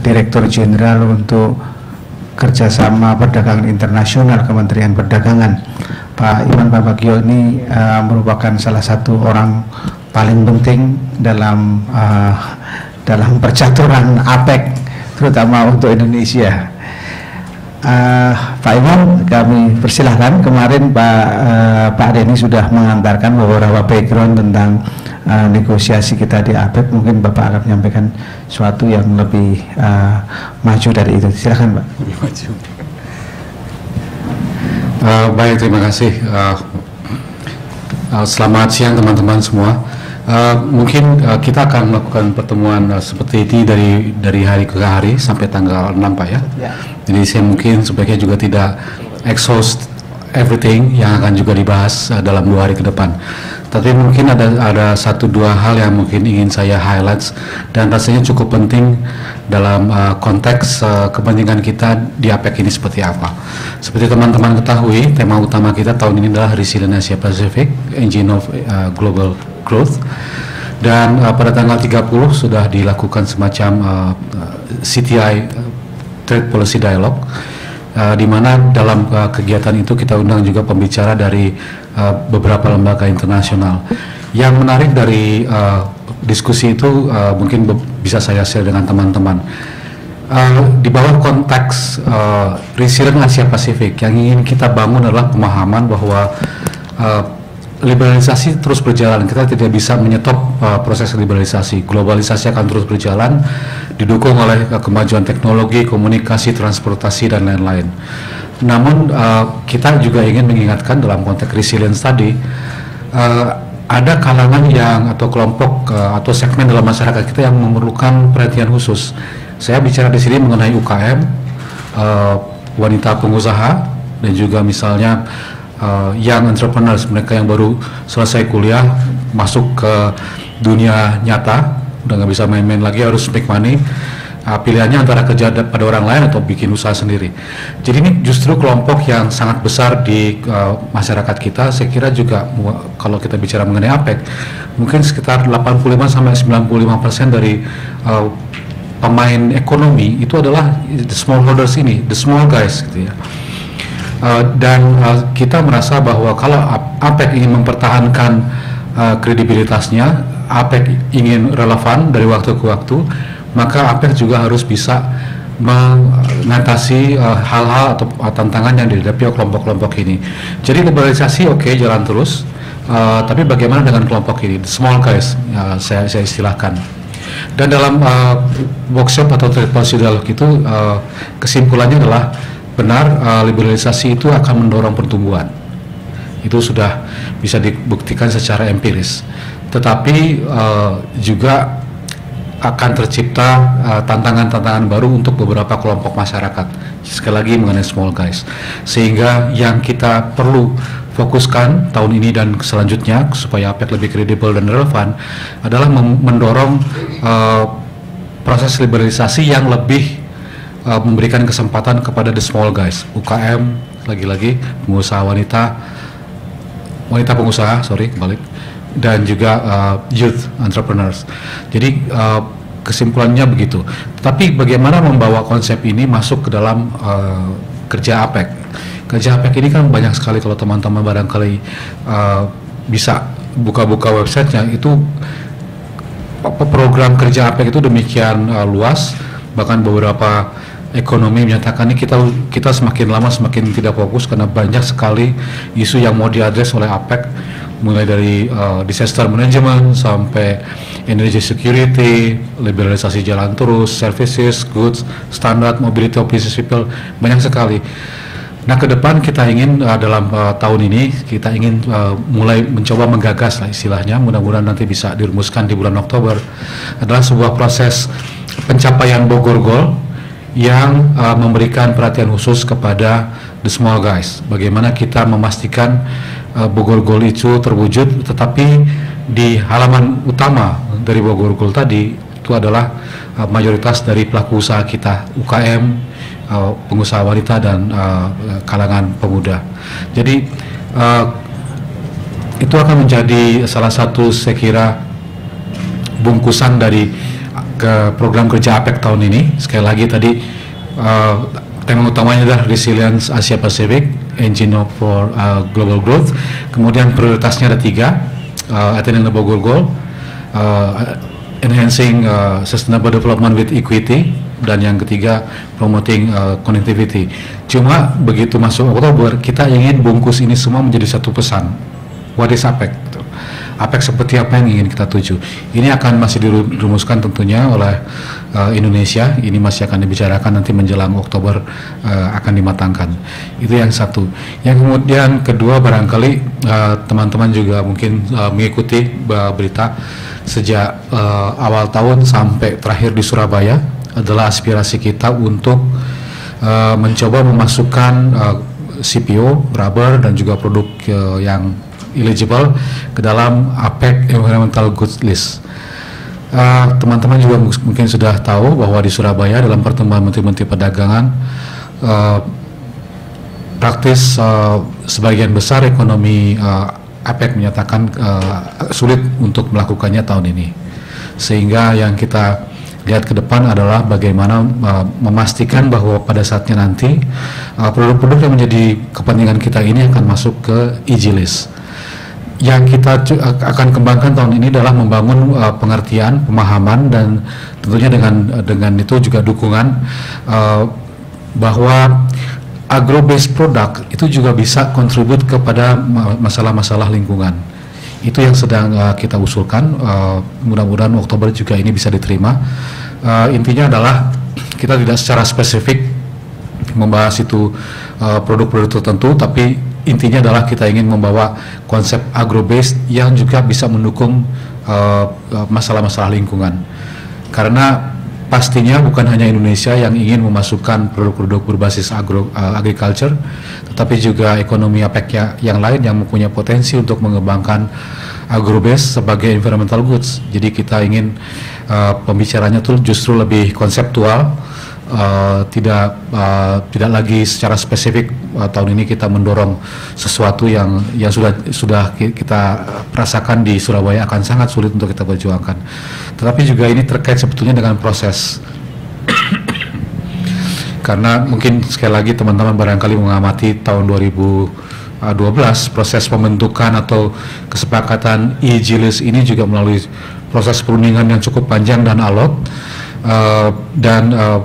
Direktur Jenderal untuk Kerjasama Perdagangan Internasional Kementerian Perdagangan. Pak Iman Pambagio ini merupakan salah satu orang paling penting dalam percaturan APEC, terutama untuk Indonesia. Pak Iman, kami persilahkan. Kemarin Pak Denny sudah mengantarkan beberapa background tentang negosiasi kita di APEC. Mungkin Bapak akan menyampaikan sesuatu yang lebih maju dari itu. Silakan, Pak. Baik, terima kasih. Selamat siang teman-teman semua. Mungkin kita akan melakukan pertemuan seperti ini dari hari ke hari sampai tanggal 6, Pak ya. Jadi saya mungkin sebaiknya juga tidak exhaust everything yang akan juga dibahas dalam 2 hari ke depan. Tapi mungkin ada 1-2 hal yang mungkin ingin saya highlight dan rasanya cukup penting dalam konteks kepentingan kita di APEC ini seperti apa. Seperti teman-teman ketahui, tema utama kita tahun ini adalah Resilient Asia Pacific, Engine of Global Growth. Dan pada tanggal 30 sudah dilakukan semacam CTI Trade Policy Dialogue, di mana dalam kegiatan itu kita undang juga pembicara dari beberapa lembaga internasional. Yang menarik dari diskusi itu mungkin bisa saya share dengan teman-teman. Di bawah konteks Resilient Asia Pasifik, yang ingin kita bangun adalah pemahaman bahwa liberalisasi terus berjalan. Kita tidak bisa menyetop proses liberalisasi. Globalisasi akan terus berjalan, didukung oleh kemajuan teknologi, komunikasi, transportasi, dan lain-lain. Namun kita juga ingin mengingatkan dalam konteks resilience tadi, ada kalangan yang atau kelompok atau segmen dalam masyarakat kita yang memerlukan perhatian khusus. Saya bicara di sini mengenai UKM, wanita pengusaha, dan juga misalnya young entrepreneurs, mereka yang baru selesai kuliah masuk ke dunia nyata, udah nggak bisa main-main lagi, harus make money. Pilihannya antara kerja pada orang lain atau bikin usaha sendiri. Jadi ini justru kelompok yang sangat besar di masyarakat kita. Saya kira juga kalau kita bicara mengenai APEC, mungkin sekitar 85-95% dari pemain ekonomi itu adalah the smallholders ini, the small guys gitu ya. Dan kita merasa bahwa kalau APEC ingin mempertahankan kredibilitasnya, APEC ingin relevan dari waktu ke waktu, maka APEC juga harus bisa mengatasi hal-hal atau tantangan yang dihadapi oleh kelompok-kelompok ini. Jadi liberalisasi oke, jalan terus, tapi bagaimana dengan kelompok ini, the small guys, saya istilahkan. Dan dalam workshop atau trade policy dialogue itu kesimpulannya adalah benar, liberalisasi itu akan mendorong pertumbuhan. Itu sudah bisa dibuktikan secara empiris. Tetapi juga akan tercipta tantangan-tantangan baru untuk beberapa kelompok masyarakat. Sekali lagi mengenai small guys. Sehingga yang kita perlu fokuskan tahun ini dan selanjutnya supaya APEC lebih kredibel dan relevan adalah mendorong proses liberalisasi yang lebih memberikan kesempatan kepada the small guys, UKM, lagi-lagi pengusaha wanita pengusaha, kembali, dan juga youth entrepreneurs. Jadi kesimpulannya begitu. Tapi bagaimana membawa konsep ini masuk ke dalam kerja APEC? Kerja APEC ini kan banyak sekali, kalau teman-teman barangkali bisa buka-buka websitenya, itu program kerja APEC itu demikian luas, bahkan beberapa ekonomi menyatakan ini kita semakin lama semakin tidak fokus karena banyak sekali isu yang mau diadres oleh APEC, mulai dari disaster management sampai energy security, liberalisasi jalan terus, services, goods, standar, mobility of business people, banyak sekali. Nah, ke depan kita ingin dalam tahun ini kita ingin mulai mencoba menggagas lah istilahnya, mudah-mudahan nanti bisa dirumuskan di bulan Oktober, adalah sebuah proses pencapaian Bogor Goal yang memberikan perhatian khusus kepada the small guys. Bagaimana kita memastikan Bogor Goal itu terwujud, tetapi di halaman utama dari Bogor Goal tadi itu adalah mayoritas dari pelaku usaha kita, UKM, pengusaha wanita, dan kalangan pemuda. Jadi itu akan menjadi salah satu, saya kira, bungkusan dari ke program kerja APEC tahun ini. Sekali lagi tadi tema utamanya adalah Resilience Asia Pacific, Engine for Global Growth. Kemudian prioritasnya ada 3, Attainable Goal, Enhancing Sustainable Development with Equity, dan yang ketiga Promoting Connectivity. Cuma begitu masuk Oktober, kita ingin bungkus ini semua menjadi satu pesan. What is APEC? APEC seperti apa yang ingin kita tuju? Ini akan masih dirumuskan tentunya oleh Indonesia. Ini masih akan dibicarakan nanti menjelang Oktober, akan dimatangkan. Itu yang satu. Yang kemudian kedua, barangkali teman-teman juga mungkin mengikuti berita sejak awal tahun sampai terakhir di Surabaya adalah aspirasi kita untuk mencoba memasukkan CPO, rubber dan juga produk yang eligible ke dalam APEC Environmental Goods List. Teman-teman juga mungkin sudah tahu bahwa di Surabaya dalam pertemuan Menteri-Menteri Perdagangan praktis sebagian besar ekonomi APEC menyatakan sulit untuk melakukannya tahun ini, sehingga yang kita lihat ke depan adalah bagaimana memastikan bahwa pada saatnya nanti produk-produk yang menjadi kepentingan kita ini akan masuk ke EG List. Yang kita akan kembangkan tahun ini adalah membangun pengertian, pemahaman, dan tentunya dengan itu juga dukungan bahwa agro-based product itu juga bisa kontribut kepada masalah-masalah lingkungan. Itu yang sedang kita usulkan. Mudah-mudahan Oktober juga ini bisa diterima. Intinya adalah kita tidak secara spesifik membahas itu produk-produk tertentu, tapi intinya adalah kita ingin membawa konsep agro-based yang juga bisa mendukung masalah-masalah lingkungan. Karena pastinya bukan hanya Indonesia yang ingin memasukkan produk-produk berbasis agriculture, tetapi juga ekonomi APEC yang lain yang mempunyai potensi untuk mengembangkan agro-based sebagai environmental goods. Jadi kita ingin pembicaranya tuh justru lebih konseptual. Tidak lagi secara spesifik. Tahun ini kita mendorong sesuatu yang sudah kita rasakan di Surabaya akan sangat sulit untuk kita perjuangkan. Tetapi juga ini terkait sebetulnya dengan proses. Karena mungkin sekali lagi teman-teman barangkali mengamati tahun 2012 proses pembentukan atau kesepakatan EG List ini juga melalui proses perundingan yang cukup panjang dan alot.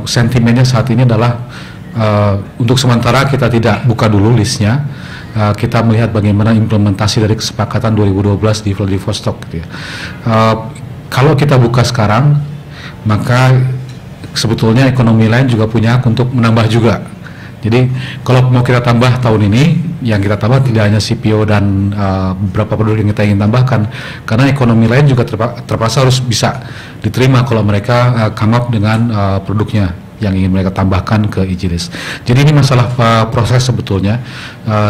Sentimennya saat ini adalah untuk sementara kita tidak buka dulu listnya, kita melihat bagaimana implementasi dari kesepakatan 2012 di Vladivostok gitu ya. Kalau kita buka sekarang, maka sebetulnya ekonomi lain juga punya hak untuk menambah juga. Jadi kalau mau kita tambah tahun ini, yang kita tambah tidak hanya CPO dan beberapa produk yang kita ingin tambahkan, karena ekonomi lain juga terpaksa harus bisa diterima kalau mereka come up dengan produknya yang ingin mereka tambahkan ke EG List. Jadi ini masalah proses sebetulnya,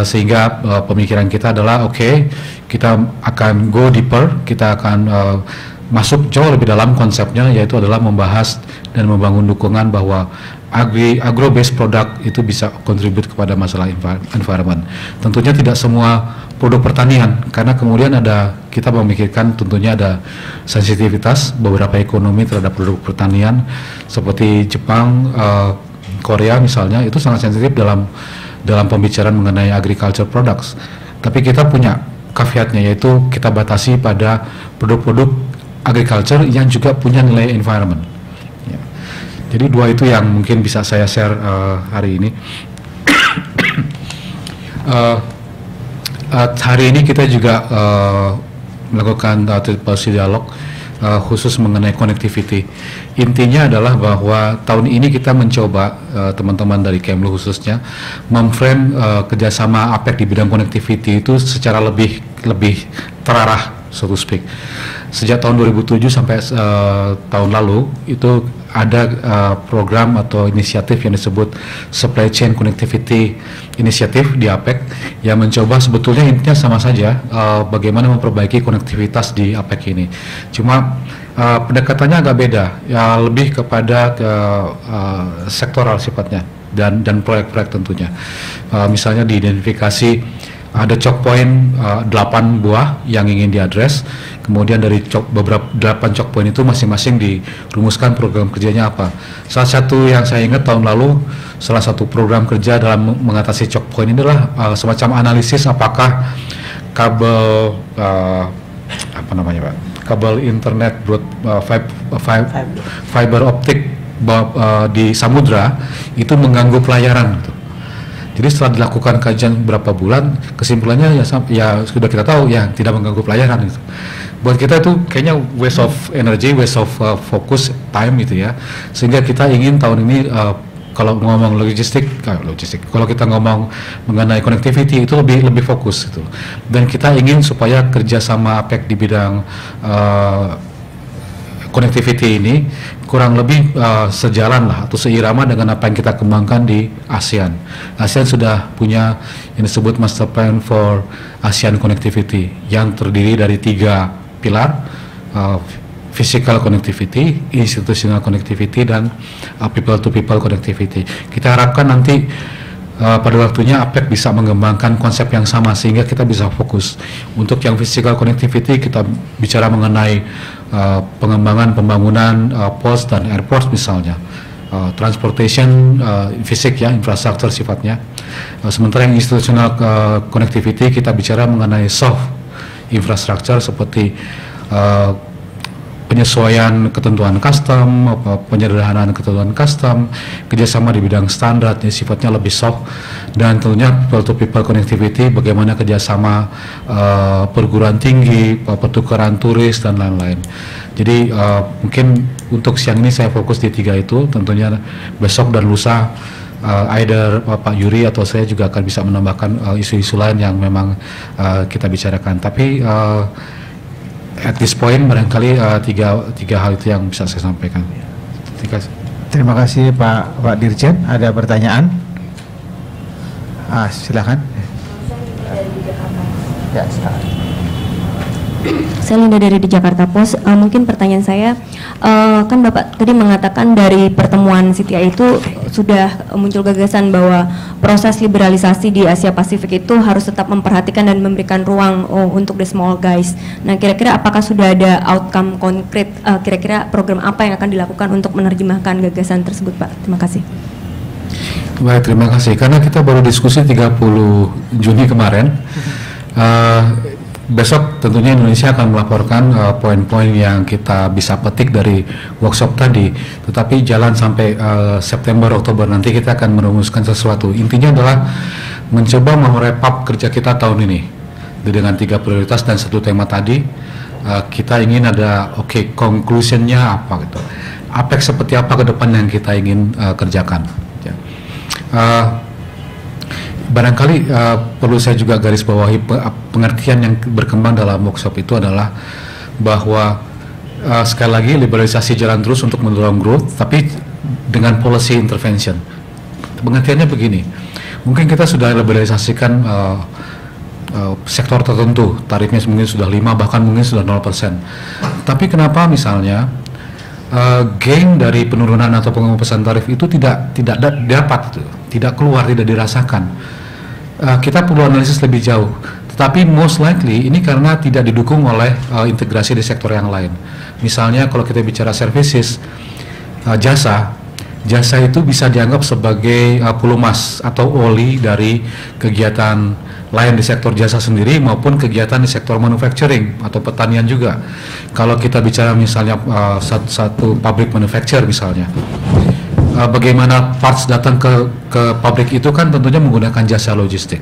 sehingga pemikiran kita adalah oke, kita akan go deeper, kita akan masuk jauh lebih dalam konsepnya, yaitu adalah membahas dan membangun dukungan bahwa agro-based product itu bisa kontribut kepada masalah environment. Tentunya tidak semua produk pertanian, karena kemudian kita memikirkan tentunya ada sensitivitas beberapa ekonomi terhadap produk pertanian seperti Jepang, Korea misalnya, itu sangat sensitif dalam pembicaraan mengenai agriculture products. Tapi kita punya caveatnya, yaitu kita batasi pada produk-produk agriculture yang juga punya nilai environment. Jadi dua itu yang mungkin bisa saya share hari ini. Hari ini kita juga melakukan policy dialog khusus mengenai connectivity. Intinya adalah bahwa tahun ini kita mencoba teman-teman dari Kemlu khususnya memframe kerjasama APEC di bidang connectivity itu secara lebih terarah, so to speak. Sejak tahun 2007 sampai tahun lalu itu ada program atau inisiatif yang disebut Supply Chain Connectivity Initiative di APEC yang mencoba sebetulnya intinya sama saja bagaimana memperbaiki konektivitas di APEC ini. Cuma pendekatannya agak beda, ya lebih kepada sektoral sifatnya dan proyek-proyek tentunya. Misalnya diidentifikasi ada choke point 8 buah yang ingin diadres. Kemudian dari beberapa 8 choke point itu masing-masing dirumuskan program kerjanya apa. Salah satu yang saya ingat tahun lalu, salah satu program kerja dalam mengatasi choke point ini adalah semacam analisis apakah kabel kabel internet fiber optik di samudra itu mengganggu pelayaran gitu. Jadi setelah dilakukan kajian beberapa bulan, kesimpulannya ya sudah kita tahu ya tidak mengganggu pelayaran gitu. Buat kita itu kayaknya waste of energy, waste of focus, time gitu ya. Sehingga kita ingin tahun ini kalau ngomong logistik, kalau kita ngomong mengenai connectivity itu lebih fokus gitu. Dan kita ingin supaya kerjasama APEC di bidang connectivity ini kurang lebih sejalan lah atau seirama dengan apa yang kita kembangkan di ASEAN. ASEAN sudah punya yang disebut Master Plan for ASEAN Connectivity yang terdiri dari 3 pilar, physical connectivity, institutional connectivity, dan people to people connectivity. Kita harapkan nanti pada waktunya APEC bisa mengembangkan konsep yang sama sehingga kita bisa fokus. Untuk yang physical connectivity kita bicara mengenai pengembangan pembangunan ports dan airports misalnya, transportation fisik ya, infrastruktur sifatnya. Sementara yang institutional connectivity kita bicara mengenai soft infrastructure seperti penyesuaian ketentuan custom, penyederhanaan ketentuan custom, kerjasama di bidang standar yang sifatnya lebih soft, dan tentunya people to people connectivity, bagaimana kerjasama perguruan tinggi, pertukaran turis dan lain-lain. Jadi mungkin untuk siang ini saya fokus di 3 itu. Tentunya besok dan lusa either Pak Yuri atau saya juga akan bisa menambahkan isu-isu lain yang memang kita bicarakan. Tapi at this point barangkali tiga hal itu yang bisa saya sampaikan. Terima kasih Pak Dirjen. Ada pertanyaan? Silakan. Ya, silakan. Saya Linda dari di Jakarta Post. Mungkin pertanyaan saya, kan Bapak tadi mengatakan dari pertemuan CTI itu sudah muncul gagasan bahwa proses liberalisasi di Asia Pasifik itu harus tetap memperhatikan dan memberikan ruang untuk the small guys. Nah, kira-kira apakah sudah ada outcome konkret, kira-kira program apa yang akan dilakukan untuk menerjemahkan gagasan tersebut, Pak? Terima kasih. Baik, terima kasih. Karena kita baru diskusi 30 Juni kemarin, besok tentunya Indonesia akan melaporkan poin-poin yang kita bisa petik dari workshop tadi. Tetapi jalan sampai September, Oktober nanti kita akan merumuskan sesuatu. Intinya adalah mencoba merep up kerja kita tahun ini dengan 3 prioritas dan 1 tema tadi. Kita ingin ada conclusionnya apa gitu. APEC seperti apa ke depan yang kita ingin kerjakan. Barangkali perlu saya juga garis bawahi pengertian yang berkembang dalam workshop itu adalah bahwa sekali lagi liberalisasi jalan terus untuk mendorong growth, tapi dengan policy intervention. Pengertiannya begini, mungkin kita sudah liberalisasikan sektor tertentu, tarifnya mungkin sudah 5 bahkan mungkin sudah 0%. Tapi kenapa misalnya gain dari penurunan atau pengepesan tarif itu tidak dapat, tidak keluar, tidak dirasakan. Kita perlu analisis lebih jauh. Tetapi most likely ini karena tidak didukung oleh integrasi di sektor yang lain. Misalnya kalau kita bicara services, jasa itu bisa dianggap sebagai pelumas atau oli dari kegiatan lain di sektor jasa sendiri maupun kegiatan di sektor manufacturing atau pertanian juga. Kalau kita bicara misalnya satu pabrik manufacture misalnya, bagaimana parts datang ke pabrik itu kan tentunya menggunakan jasa logistik.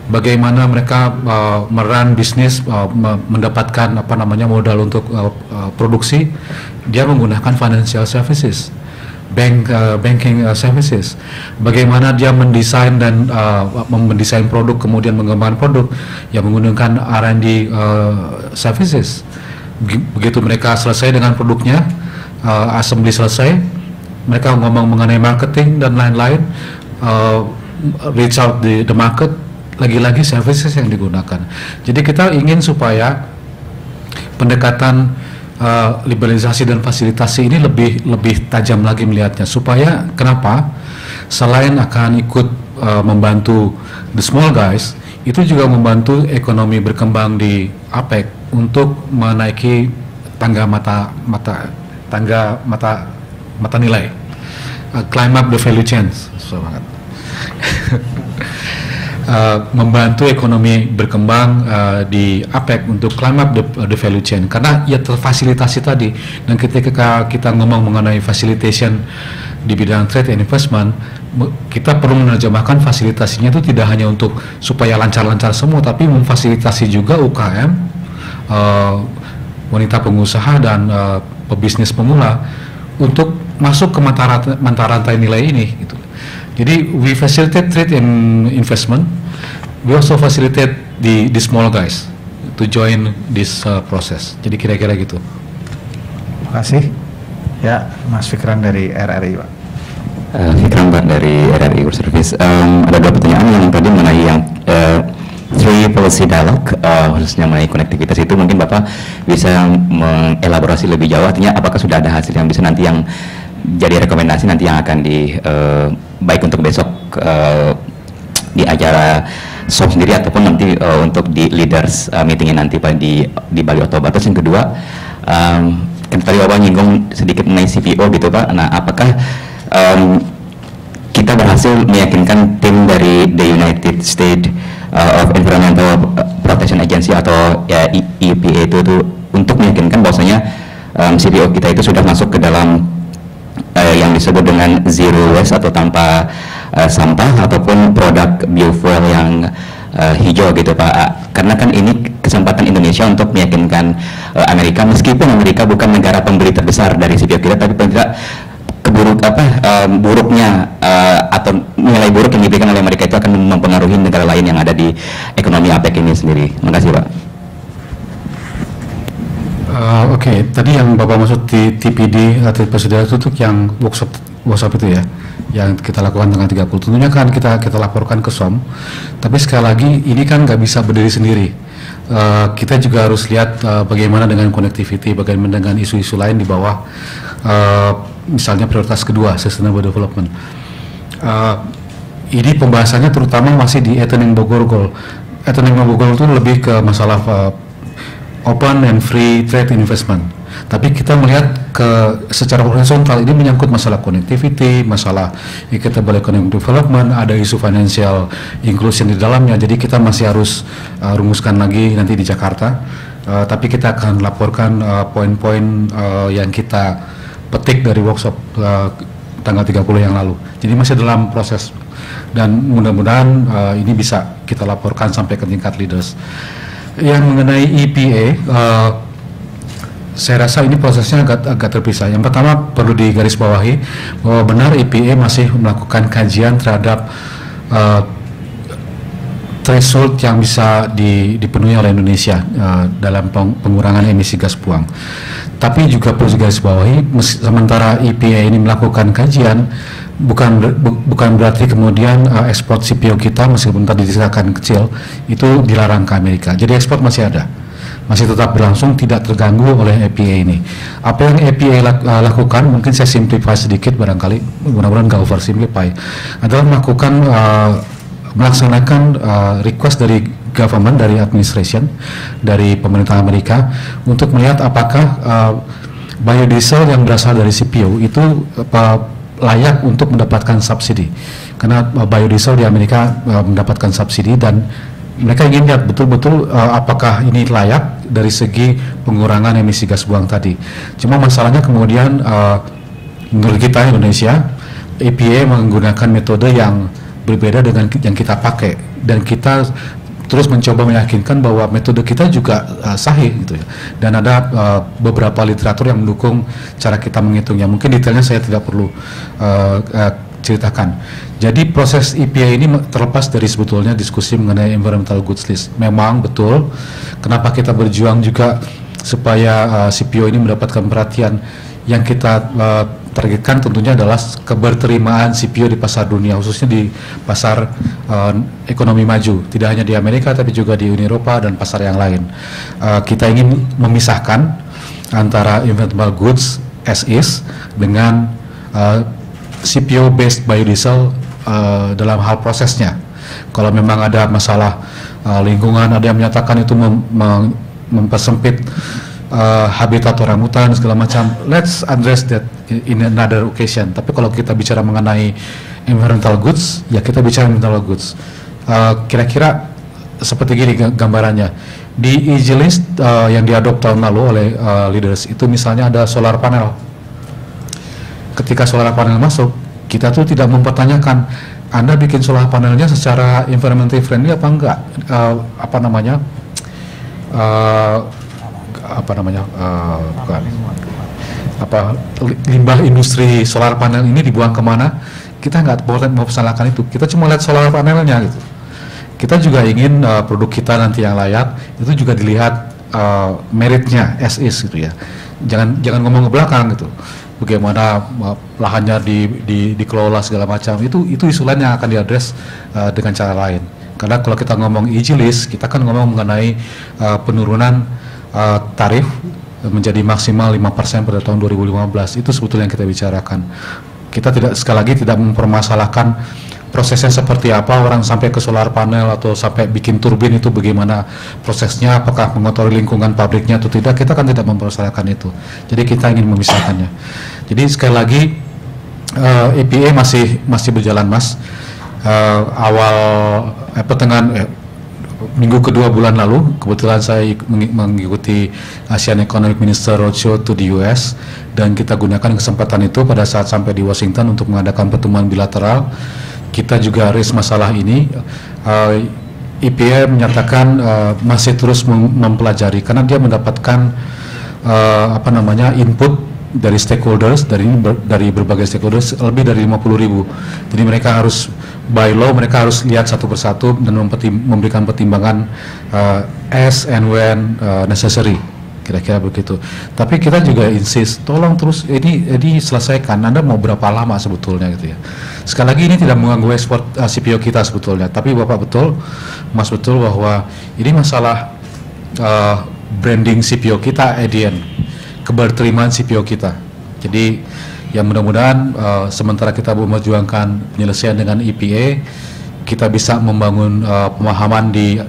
Bagaimana mereka meran bisnis, mendapatkan modal untuk produksi, dia menggunakan financial services, banking services. Bagaimana dia mendesain dan mendesain produk kemudian mengembangkan produk, yang menggunakan R&D services. Begitu mereka selesai dengan produknya, assembly selesai, mereka ngomong mengenai marketing dan lain-lain, reach out the market, lagi-lagi services yang digunakan. Jadi kita ingin supaya pendekatan liberalisasi dan fasilitasi ini lebih tajam lagi melihatnya. Supaya kenapa? Selain akan ikut membantu the small guys, itu juga membantu ekonomi berkembang di APEC untuk menaiki mata nilai, climb up the value chain, banget. Membantu ekonomi berkembang di APEC untuk climb up the value chain, karena ya terfasilitasi tadi. Dan ketika kita ngomong mengenai facilitation di bidang trade and investment, kita perlu menerjemahkan fasilitasinya itu tidak hanya untuk supaya lancar-lancar semua, tapi memfasilitasi juga UKM, wanita pengusaha dan pebisnis pemula untuk masuk ke mata rantai nilai ini gitu. Jadi we facilitate trade and investment, we also facilitate the small guys to join this process. Jadi kira-kira gitu. Terima kasih. Ya, Mas Fikran dari RRI, Pak. Fikran, Pak, dari RRI World Service. Ada 2 pertanyaan. Yang tadi mengenai yang Three Policy Dialogue, khususnya mengenai konektivitas itu, mungkin Bapak bisa mengelaborasi lebih jauh, artinya apakah sudah ada hasil yang bisa nanti yang jadi rekomendasi nanti yang akan baik untuk besok di acara SOP sendiri ataupun nanti untuk di leaders meetingnya nanti di Bali Oktober. Terus yang kedua, kan tadi Bapak nyinggung sedikit mengenai CPO gitu, Pak. Nah, apakah kita berhasil meyakinkan tim dari the United States of Environmental Protection Agency atau ya, EPA itu untuk meyakinkan bahwasanya CPO kita itu sudah masuk ke dalam yang disebut dengan zero waste atau tanpa sampah ataupun produk biofuel yang hijau gitu, Pak. Karena kan ini kesempatan Indonesia untuk meyakinkan Amerika, meskipun Amerika bukan negara pembeli terbesar dari CPO kita, tapi paling tidak buruknya atau nilai buruk yang diberikan oleh Amerika itu akan mempengaruhi negara lain yang ada di ekonomi APEC ini sendiri. Terima kasih, Pak. Oke, tadi yang Bapak maksud di TPD atau Presiden itu yang workshop itu ya, yang kita lakukan tanggal 30. Tentunya kan kita laporkan ke SOM, tapi sekali lagi ini kan nggak bisa berdiri sendiri. Kita juga harus lihat bagaimana dengan connectivity, bagaimana dengan isu-isu lain di bawah, misalnya prioritas kedua, sustainable development. Ini pembahasannya terutama masih di Ethnic Bogor Goal. Ethnic Bogor itu lebih ke masalah open and free trade investment. Tapi kita melihat secara horizontal ini menyangkut masalah connectivity, masalah equitable economic development, ada isu financial inclusion di dalamnya. Jadi kita masih harus rumuskan lagi nanti di Jakarta. Tapi kita akan laporkan poin-poin yang kita petik dari workshop tanggal 30 yang lalu. Jadi masih dalam proses dan mudah-mudahan ini bisa kita laporkan sampai ke tingkat leaders. Yang mengenai EPA, saya rasa ini prosesnya agak terpisah. Yang pertama perlu digarisbawahi bahwa benar EPA masih melakukan kajian terhadap threshold yang bisa dipenuhi oleh Indonesia dalam pengurangan emisi gas buang. Tapi juga perlu digarisbawahi, sementara EPA ini melakukan kajian, bukan berarti kemudian ekspor CPO kita meskipun tadi dikatakan kecil itu dilarang ke Amerika. Jadi ekspor masih ada, masih tetap berlangsung, tidak terganggu oleh EPA ini. Apa yang EPA lakukan, mungkin saya simplify sedikit barangkali, mudah-mudahan nggak oversimplify, adalah melaksanakan request dari government, dari administration, dari pemerintah Amerika untuk melihat apakah biodiesel yang berasal dari CPO itu layak untuk mendapatkan subsidi, karena biodiesel di Amerika mendapatkan subsidi dan mereka ingin lihat betul-betul apakah ini layak dari segi pengurangan emisi gas buang tadi. Cuma masalahnya kemudian menurut kita Indonesia, EPA menggunakan metode yang berbeda dengan yang kita pakai, dan kita terus mencoba meyakinkan bahwa metode kita juga sahih gitu ya. Dan ada beberapa literatur yang mendukung cara kita menghitungnya. Mungkin detailnya saya tidak perlu ceritakan. Jadi proses EPA ini terlepas dari sebetulnya diskusi mengenai environmental goods list. Memang betul kenapa kita berjuang juga supaya CPO ini mendapatkan perhatian. Yang kita targetkan tentunya adalah keberterimaan CPO di pasar dunia, khususnya di pasar ekonomi maju, tidak hanya di Amerika tapi juga di Uni Eropa dan pasar yang lain. Kita ingin memisahkan antara environmental goods as is dengan CPO based biodiesel dalam hal prosesnya. Kalau memang ada masalah lingkungan, ada yang menyatakan itu mempersempit habitat orangutan segala macam. Let's address that in another occasion. Tapi kalau kita bicara mengenai environmental goods, ya kita bicara environmental goods. Kira-kira seperti gini gambarannya. Di EG List yang diadop tahun lalu oleh leaders itu misalnya ada solar panel. Ketika solar panel masuk, kita tuh tidak mempertanyakan Anda bikin solar panelnya secara environmentally friendly apa enggak, limbah industri solar panel ini dibuang kemana, kita nggak boleh mempersalahkan itu. Kita cuma lihat solar panelnya gitu. Kita juga ingin produk kita nanti yang layak itu juga dilihat meritnya as is gitu ya. Jangan ngomong ke belakang gitu. Bagaimana lahannya dikelola segala macam, itu isu lain yang akan diadres dengan cara lain. Karena kalau kita ngomong EG List, kita kan ngomong mengenai penurunan tarif menjadi maksimal 5% pada tahun 2015. Itu sebetulnya yang kita bicarakan. Kita sekali lagi tidak mempermasalahkan prosesnya seperti apa, orang sampai ke solar panel atau sampai bikin turbin itu bagaimana prosesnya, apakah mengotori lingkungan pabriknya atau tidak, kita kan tidak mempermasalahkan itu. Jadi kita ingin memisahkannya. Jadi sekali lagi EPA masih berjalan, Mas. Pertengahan minggu kedua bulan lalu, kebetulan saya mengikuti Asian Economic Minister Roadshow to the US, dan kita gunakan kesempatan itu pada saat sampai di Washington untuk mengadakan pertemuan bilateral. Kita juga raise masalah ini. EPA menyatakan masih terus mempelajari karena dia mendapatkan input dari stakeholders, dari berbagai stakeholders lebih dari 50.000. Jadi mereka harus by law, mereka harus lihat satu persatu dan memberikan pertimbangan as and when necessary, kira-kira begitu. Tapi kita juga insist, tolong terus ini selesaikan. Anda mau berapa lama sebetulnya gitu ya. Sekali lagi ini tidak mengganggu ekspor CPO kita sebetulnya, tapi Bapak betul, Mas betul bahwa ini masalah branding CPO kita, EDN, keberterimaan CPO kita. Jadi ya mudah-mudahan sementara kita memperjuangkan penyelesaian dengan EPA, kita bisa membangun pemahaman di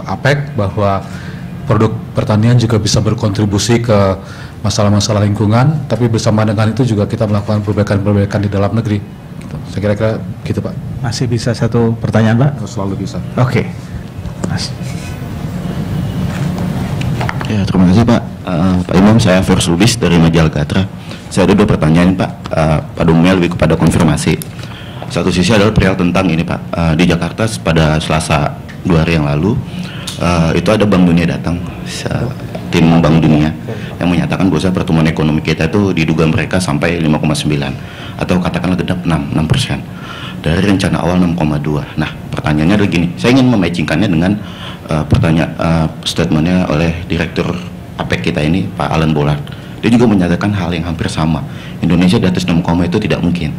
APEC bahwa produk pertanian juga bisa berkontribusi ke masalah-masalah lingkungan, tapi bersama dengan itu juga kita melakukan perbaikan-perbaikan di dalam negeri. Gitu. Saya kira-kira gitu, Pak. Masih bisa satu pertanyaan, Pak? Selalu bisa. Oke. Mas. Ya, terima kasih Pak. Pak Imam, saya Versulbis dari Majalah Gatra. Saya ada dua pertanyaan Pak. Pada umumnya lebih kepada konfirmasi. Satu sisi adalah perihal tentang ini Pak. Di Jakarta pada Selasa 2 hari yang lalu, itu ada Bank Dunia datang, tim Bank Dunia yang menyatakan bahwa pertumbuhan ekonomi kita itu diduga mereka sampai 5,9 atau katakanlah genap 6% dari rencana awal 6,2. Nah, pertanyaannya adalah gini, saya ingin mematchingkannya dengan statementnya oleh Direktur APEC kita ini, Pak Alan Bollard. Dia juga menyatakan hal yang hampir sama. Indonesia di atas 6, itu tidak mungkin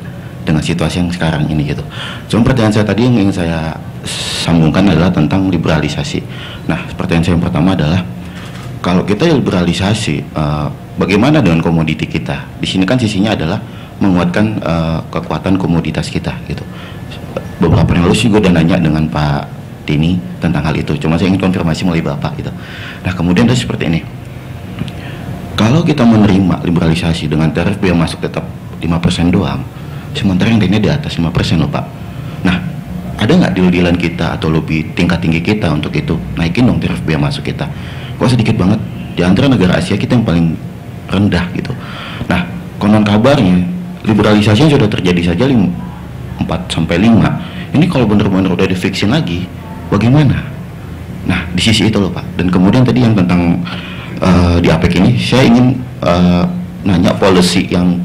dengan situasi yang sekarang ini gitu. Cuma pertanyaan saya tadi yang ingin saya sambungkan adalah tentang liberalisasi. Nah, pertanyaan saya yang pertama adalah kalau kita liberalisasi, bagaimana dengan komoditi kita? Di sini kan sisinya adalah menguatkan kekuatan komoditas kita gitu. Beberapa yang lalu sih gue udah nanya dengan Pak Dini tentang hal itu. Cuma saya ingin konfirmasi melalui Bapak gitu. Nah, kemudian ada seperti ini. Kalau kita menerima liberalisasi dengan tarif biaya masuk tetap 5% doang, sementara yang lainnya di atas 5% loh Pak. Nah, ada nggak deal-dealan kita atau lebih tingkat tinggi kita untuk itu naikin dong tarif biaya masuk kita? Kok sedikit banget di antara negara Asia kita yang paling rendah gitu. Nah, konon kabarnya liberalisasinya sudah terjadi saja 4-5. Ini kalau benar-benar udah di-fixin lagi, bagaimana? Nah, di sisi itu loh Pak. Dan kemudian tadi yang tentang di APEC ini, saya ingin nanya policy yang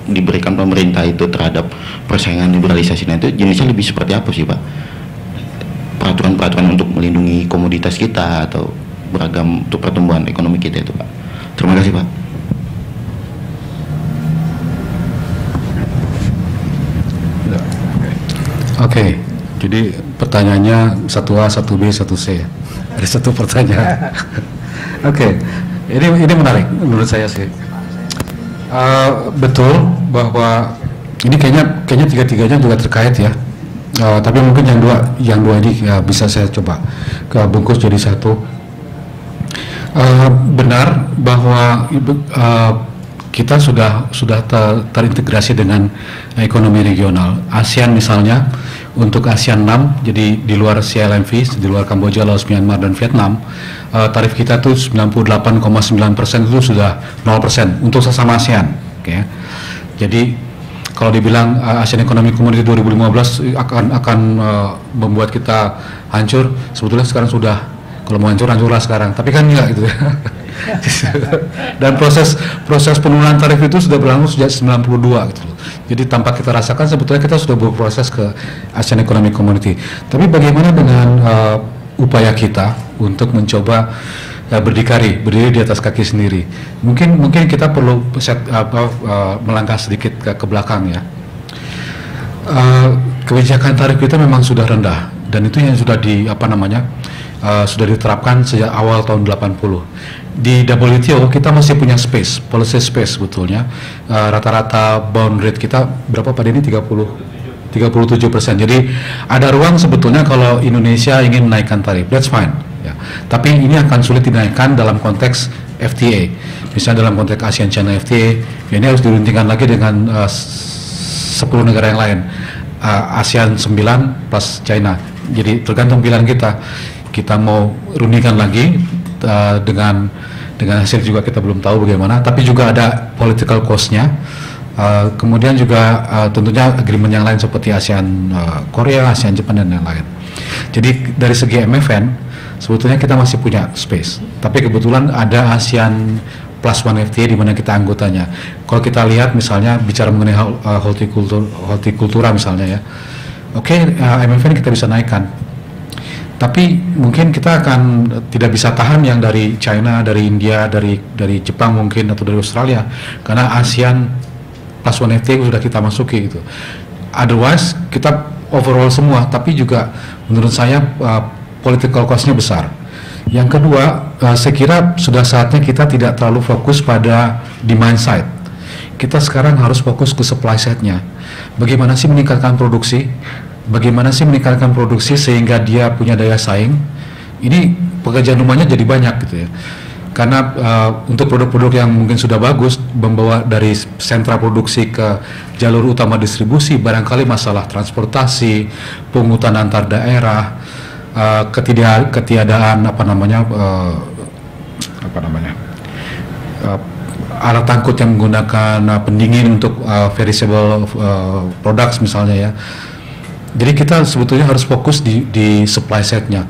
diberikan pemerintah itu terhadap persaingan liberalisasi itu jenisnya lebih seperti apa sih Pak? Peraturan-peraturan untuk melindungi komoditas kita atau beragam untuk pertumbuhan ekonomi kita itu Pak. Terima kasih Pak. Oke, jadi pertanyaannya 1A, 1B, 1C. Ada satu pertanyaan. Oke, ini menarik menurut saya sih. Betul bahwa ini kayaknya tiga-tiganya juga terkait ya. Tapi mungkin yang dua ini bisa saya coba bungkus jadi satu. Benar bahwa kita sudah terintegrasi dengan ekonomi regional. ASEAN misalnya, untuk ASEAN 6, jadi di luar CLMV, di luar Kamboja, Laos, Myanmar, dan Vietnam, tarif kita tuh 98,9% itu sudah 0% untuk sesama ASEAN. Okay. Jadi kalau dibilang ASEAN Economic Community 2015 akan membuat kita hancur, sebetulnya sekarang sudah, kalau mau hancurlah sekarang, tapi kan enggak gitu ya. Dan proses penurunan tarif itu sudah berlangsung sejak 92 gitu loh. Jadi tanpa kita rasakan sebetulnya kita sudah berproses ke ASEAN Economic Community. Tapi bagaimana dengan upaya kita untuk mencoba berdiri di atas kaki sendiri? Mungkin kita perlu melangkah sedikit ke belakang ya. Kebijakan tarif kita memang sudah rendah, dan itu yang sudah sudah diterapkan sejak awal tahun 80. Di WTO kita masih punya policy space sebetulnya. Rata-rata bond rate kita berapa pada ini? 37%. Jadi ada ruang sebetulnya kalau Indonesia ingin menaikkan tarif, that's fine ya. Tapi ini akan sulit dinaikkan dalam konteks FTA. Misalnya dalam konteks ASEAN China FTA, ya ini harus diruntingkan lagi dengan 10 negara yang lain. ASEAN 9 plus China. Jadi tergantung pilihan kita. Kita mau rundingkan lagi dengan hasil juga kita belum tahu bagaimana, tapi juga ada political cost-nya. Kemudian juga tentunya agreement yang lain seperti ASEAN Korea, ASEAN Jepang, dan yang lain. Jadi dari segi MFN sebetulnya kita masih punya space, tapi kebetulan ada ASEAN Plus One FTA di mana kita anggotanya. Kalau kita lihat misalnya bicara mengenai hortikultura misalnya ya, MFN kita bisa naikkan. Tapi mungkin kita akan tidak bisa tahan yang dari China, dari India, dari Jepang mungkin, atau dari Australia, karena ASEAN Plus One FTA sudah kita masuki gitu. Otherwise kita overall semua, tapi juga menurut saya political cost-nya besar. Yang kedua, saya kira sudah saatnya kita tidak terlalu fokus pada demand side. Kita sekarang harus fokus ke supply side-nya. Bagaimana sih meningkatkan produksi? Bagaimana sih meningkatkan produksi sehingga dia punya daya saing? Ini pekerjaan rumahnya jadi banyak gitu ya. Karena untuk produk-produk yang mungkin sudah bagus, membawa dari sentra produksi ke jalur utama distribusi, barangkali masalah transportasi, pungutan antar daerah, ketiadaan alat angkut yang menggunakan pendingin untuk perishable products misalnya ya. Jadi kita sebetulnya harus fokus di supply side-nya.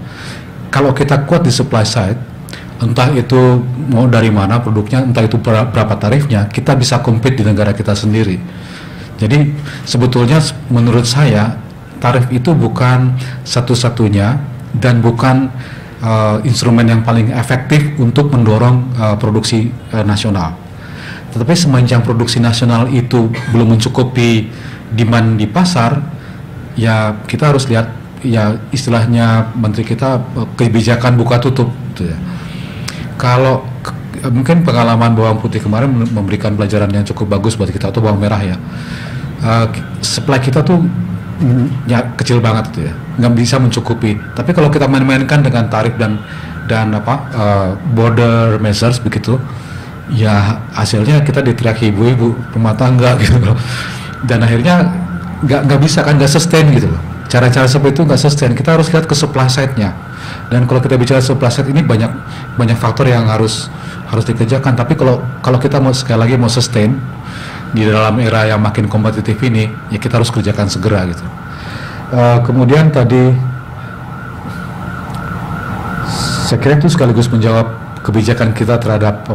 Kalau kita kuat di supply side, entah itu mau dari mana produknya, entah itu berapa tarifnya, kita bisa compete di negara kita sendiri. Jadi sebetulnya menurut saya tarif itu bukan satu-satunya dan bukan instrumen yang paling efektif untuk mendorong produksi nasional. Tetapi semenjak produksi nasional itu belum mencukupi demand di pasar, ya kita harus lihat ya istilahnya menteri kita kebijakan buka tutup gitu ya. Kalau mungkin pengalaman bawang putih kemarin memberikan pelajaran yang cukup bagus buat kita, atau bawang merah ya. Supply kita tuh ya kecil banget gitu ya, nggak bisa mencukupi. Tapi kalau kita main-mainkan dengan tarif dan border measures begitu, ya hasilnya kita diteriaki ibu-ibu rumah tangga gitu loh. Dan akhirnya nggak bisa kan, nggak sustain gitu loh. Cara-cara seperti itu nggak sustain. Kita harus lihat ke supply side-nya. Dan kalau kita bicara supply side ini banyak faktor yang harus dikerjakan. Tapi kalau kita mau sekali lagi mau sustain di dalam era yang makin kompetitif ini, ya kita harus kerjakan segera gitu. Kemudian tadi saya kira itu sekaligus menjawab kebijakan kita terhadap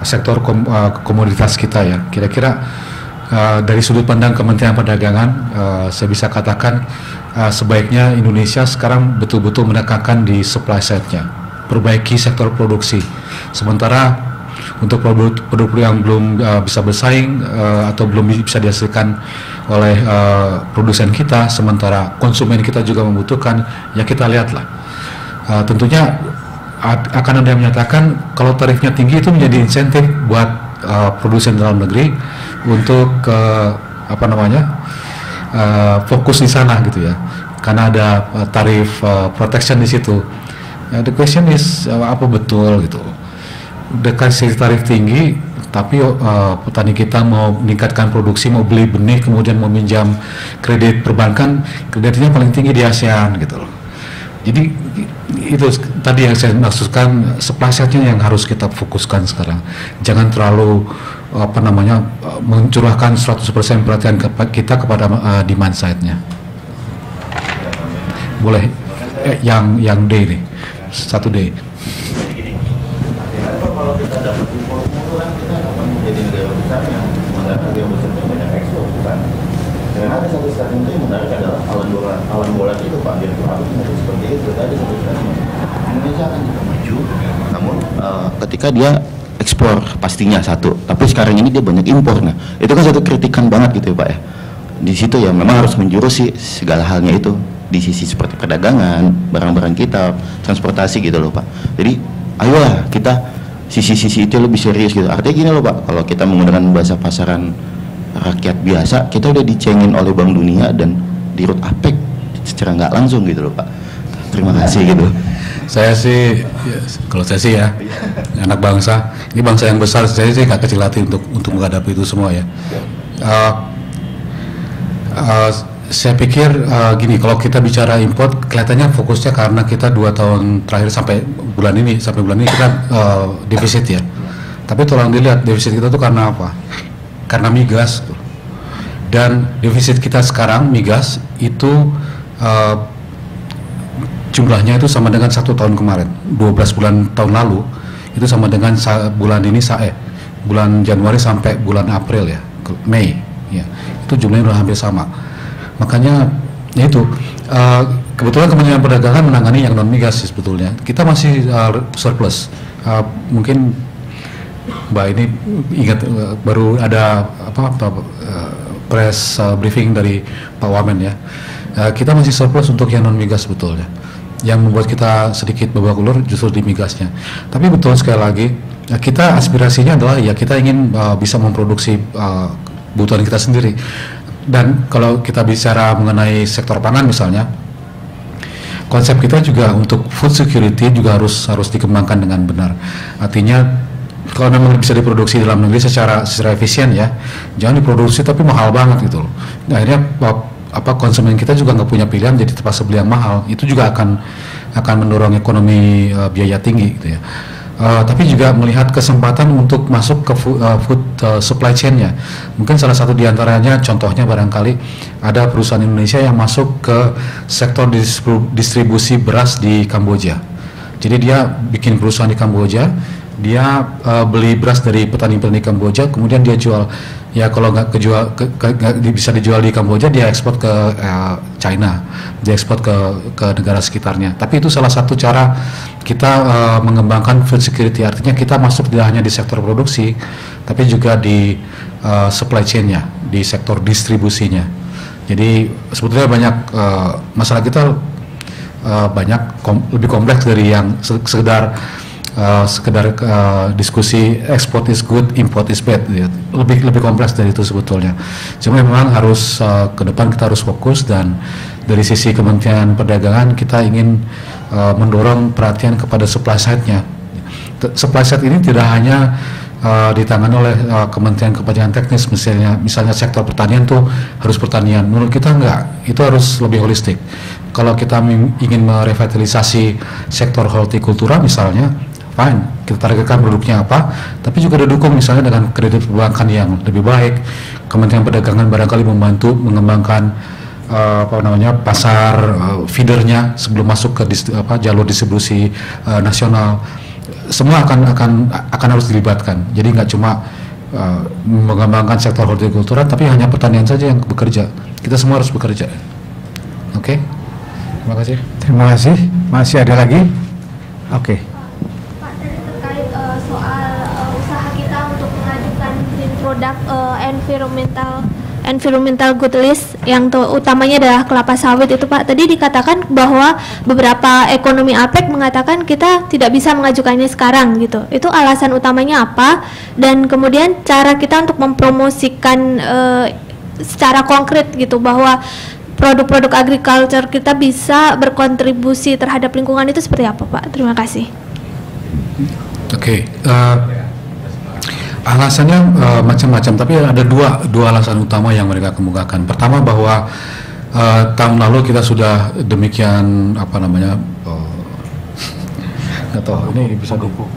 sektor komoditas kita ya. Kira-kira dari sudut pandang Kementerian Perdagangan, saya bisa katakan sebaiknya Indonesia sekarang betul-betul menekankan di supply side-nya, perbaiki sektor produksi. Sementara untuk produk yang belum bisa bersaing atau belum bisa dihasilkan oleh produsen kita, sementara konsumen kita juga membutuhkan, ya kita lihatlah. Tentunya akan ada yang menyatakan kalau tarifnya tinggi itu menjadi insentif buat produsen dalam negeri untuk fokus di sana gitu ya, karena ada tarif protection di situ. The question is apa betul gitu? Udah kasih tarif tinggi, tapi petani kita mau meningkatkan produksi, mau beli benih, kemudian mau minjam kredit perbankan, kreditnya paling tinggi di ASEAN gitu loh. Jadi itu tadi yang saya maksudkan, supply side-nya yang harus kita fokuskan sekarang. Jangan terlalu mencurahkan 100% perhatian kita kepada demand side-nya. Boleh yang D nih, 1D. Kalau kita dapat impor mulu kan kita akan menjadi negara besar yang menggunakan negara besar yang banyak ekspor, bukan? Karena ada satu statement yang menarik adalah Alan Bolat itu Pak Direktur Apindo itu seperti itu tadi satu statement. Indonesia akan juga maju, namun ketika dia ekspor pastinya satu, tapi sekarang ini dia banyak impor. Nah itu kan satu kritikan banget gitu ya Pak ya. Di situ ya memang harus menjurus sih segala halnya itu di sisi seperti perdagangan, barang-barang kita, transportasi gitu loh Pak. Jadi ayolah kita sisi-sisi itu lebih serius gitu. Artinya gini loh Pak, kalau kita menggunakan bahasa pasaran rakyat biasa, kita udah dicengin oleh Bank Dunia dan di Rut APEC secara nggak langsung gitu loh Pak. Terima kasih gitu. Saya sih, ya, kalau saya sih ya, anak bangsa, ini bangsa yang besar, saya sih nggak kecil hati untuk menghadapi itu semua ya. Saya pikir gini, kalau kita bicara import, kelihatannya fokusnya karena kita 2 tahun terakhir sampai bulan ini kita defisit ya. Tapi tolong dilihat defisit kita itu karena apa? Karena migas. Dan defisit kita sekarang migas itu jumlahnya itu sama dengan 1 tahun kemarin, 12 bulan tahun lalu itu sama dengan bulan ini bulan Januari sampai bulan April ya, Mei ya, itu jumlahnya udah hampir sama. Makanya ya itu kebetulan Kementerian Perdagangan menangani yang non migas sebetulnya. Kita masih surplus. Mungkin Mbak ini ingat baru ada press briefing dari Pak Wamen ya. Kita masih surplus untuk yang non migas sebetulnya. Yang membuat kita sedikit babak belur justru di migasnya. Tapi betul sekali lagi kita aspirasinya adalah ya kita ingin bisa memproduksi kebutuhan kita sendiri. Dan kalau kita bicara mengenai sektor pangan misalnya, konsep kita juga untuk food security juga harus dikembangkan dengan benar. Artinya kalau memang bisa diproduksi dalam negeri secara efisien ya, jangan diproduksi tapi mahal banget gitu loh. Nah, akhirnya konsumen kita juga nggak punya pilihan, jadi terpaksa beli yang mahal. Itu juga akan mendorong ekonomi biaya tinggi gitu ya. Tapi juga melihat kesempatan untuk masuk ke food supply chain-nya. Mungkin salah satu diantaranya, contohnya barangkali ada perusahaan Indonesia yang masuk ke sektor distribusi beras di Kamboja. Jadi dia bikin perusahaan di Kamboja, dia beli beras dari petani-petani Kamboja, kemudian dia jual. Ya kalau nggak bisa dijual di Kamboja, dia ekspor ke China, dia ekspor ke negara sekitarnya. Tapi itu salah satu cara kita mengembangkan food security. Artinya kita masuk tidak hanya di sektor produksi, tapi juga di supply chain-nya, di sektor distribusinya. Jadi sebetulnya banyak masalah kita lebih kompleks dari yang sekedar diskusi export is good, import is bad, ya. lebih kompleks dari itu sebetulnya. Cuma memang harus ke depan kita harus fokus, dan dari sisi Kementerian Perdagangan kita ingin mendorong perhatian kepada supply side-nya. Supply side ini tidak hanya ditangani oleh Kementerian Kepanjangan Teknis, misalnya sektor pertanian tuh harus pertanian. Menurut kita enggak, itu harus lebih holistik. Kalau kita ingin merevitalisasi sektor hortikultura misalnya, fine, kita targetkan produknya apa, tapi juga didukung misalnya dengan kredit perbankan yang lebih baik. Kementerian Perdagangan barangkali membantu mengembangkan pasar feedernya sebelum masuk ke jalur distribusi nasional. Semua akan harus dilibatkan. Jadi nggak cuma mengembangkan sektor hortikultura, tapi hanya pertanian saja yang bekerja. Kita semua harus bekerja. Oke, terima kasih. Terima kasih. Masih ada lagi? Oke. Produk environmental good list yang utamanya adalah kelapa sawit itu Pak. Tadi dikatakan bahwa beberapa ekonomi APEC mengatakan kita tidak bisa mengajukannya sekarang gitu. Itu alasan utamanya apa? Dan kemudian cara kita untuk mempromosikan secara konkret gitu, bahwa produk-produk agriculture kita bisa berkontribusi terhadap lingkungan itu seperti apa, Pak? Terima kasih. Oke, alasannya macam-macam, tapi ada dua alasan utama yang mereka kemukakan. Pertama, bahwa tahun lalu kita sudah demikian nggak tahu ini bisa bukan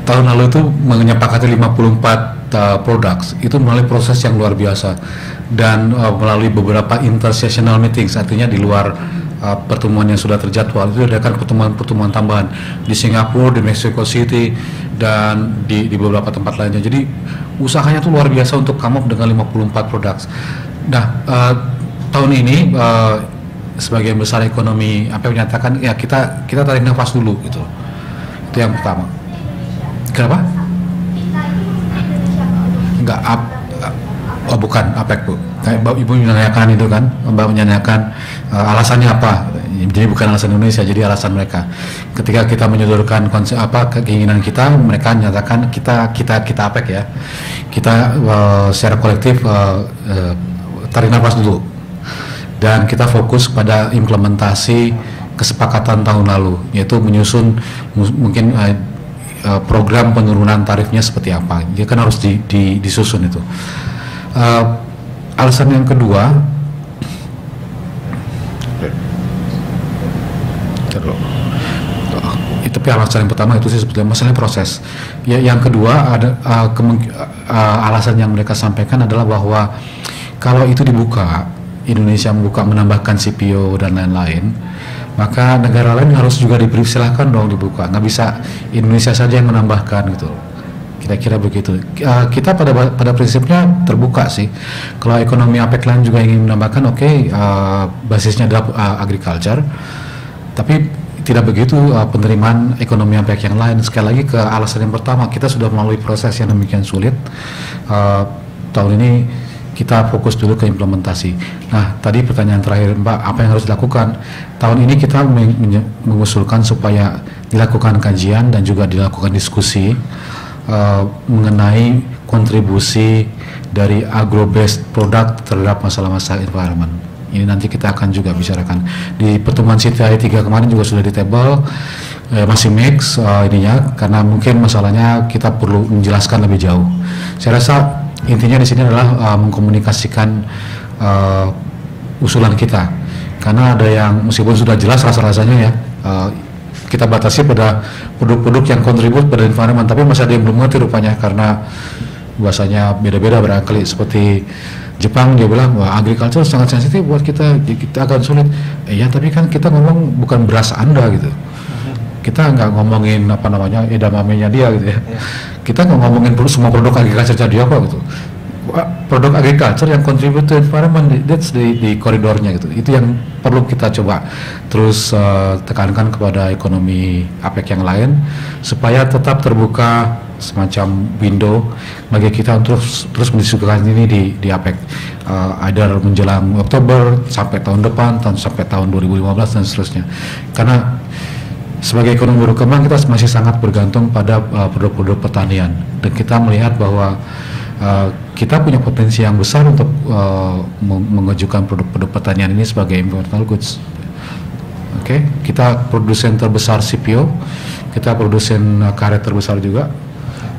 tahun lalu itu menyepakati 54 produk itu melalui proses yang luar biasa, dan melalui beberapa intersessional meetings, artinya di luar pertemuan yang sudah terjadwal. Itu adakan pertemuan tambahan di Singapura, di Mexico City, dan di beberapa tempat lainnya. Jadi usahanya itu luar biasa untuk come up dengan 54 produk. Nah, tahun ini sebagian besar ekonomi menyatakan ya kita tarik nafas dulu gitu. Itu yang pertama. Kenapa? Enggak, bukan APEC, Bu. Ibu menanyakan itu kan, Mbak menanyakan alasannya apa. Jadi bukan alasan Indonesia, jadi alasan mereka. Ketika kita menyodorkan konsep keinginan kita, mereka menyatakan kita APEC ya. Kita secara kolektif tarik nafas dulu. Dan kita fokus pada implementasi kesepakatan tahun lalu, yaitu menyusun mungkin program penurunan tarifnya seperti apa. Dia kan harus disusun itu. Alasan yang kedua, tapi alasan yang pertama itu sih sebetulnya masalah proses. Ya, yang kedua ada alasan yang mereka sampaikan adalah bahwa kalau itu dibuka, Indonesia membuka, menambahkan CPO dan lain-lain, maka negara lain harus juga dipersilahkan dong dibuka. Nggak bisa Indonesia saja yang menambahkan gitu. Kira-kira begitu. Kita pada prinsipnya terbuka sih. Kalau ekonomi APEC lain juga ingin menambahkan, basisnya adalah agriculture. Tapi tidak begitu penerimaan ekonomi APEC yang lain. Sekali lagi ke alasan yang pertama, kita sudah melalui proses yang demikian sulit. Tahun ini kita fokus dulu ke implementasi. Nah, tadi pertanyaan terakhir Mbak, apa yang harus dilakukan? Tahun ini kita mengusulkan supaya dilakukan kajian dan juga dilakukan diskusi mengenai kontribusi dari agro-based product terhadap masalah-masalah environment. Ini nanti kita akan juga bicarakan. Di pertemuan CTI 3 kemarin juga sudah di table, masih mix ininya, karena mungkin masalahnya kita perlu menjelaskan lebih jauh. Saya rasa intinya di sini adalah mengkomunikasikan usulan kita, karena ada yang meskipun sudah jelas rasa-rasanya ya, kita batasi pada produk-produk yang kontribut pada environment, tapi masih ada yang belum ngerti rupanya, karena bahasanya beda-beda barangkali. Seperti Jepang, dia bilang wah agriculture sangat sensitif buat kita akan sulit. Ya tapi kan kita ngomong bukan beras Anda gitu, kita nggak ngomongin edamamenya dia gitu ya. Kita nggak ngomongin semua produk agriculture dia apa gitu. Produk agriculture yang contribute to environment, that's di koridornya gitu. Itu yang perlu kita coba terus tekankan kepada ekonomi APEC yang lain, supaya tetap terbuka semacam window bagi kita untuk terus mendiskusikan ini di APEC, either menjelang Oktober sampai tahun depan, sampai tahun 2015 dan seterusnya. Karena sebagai ekonomi berkembang kita masih sangat bergantung pada produk-produk pertanian, dan kita melihat bahwa kita punya potensi yang besar untuk mengajukan produk-produk pertanian ini sebagai environmental goods. Oke, kita produsen terbesar CPO, kita produsen karet terbesar juga.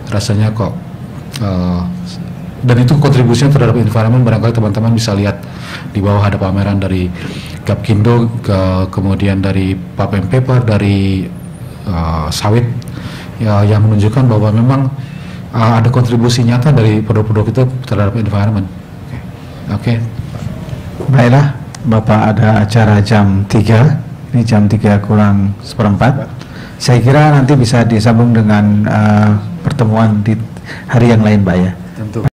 Rasanya kok dan itu kontribusinya terhadap environment, barangkali teman-teman bisa lihat di bawah ada pameran dari Gapkindo, kemudian dari Pulp and Paper, dari sawit ya, yang menunjukkan bahwa memang ada kontribusi nyata dari produk-produk itu terhadap environment. Oke. Baiklah, Bapak ada acara jam 3, ini jam 3 kurang seperempat. Saya kira nanti bisa disambung dengan pertemuan di hari yang lain, Pak ya. Tentu.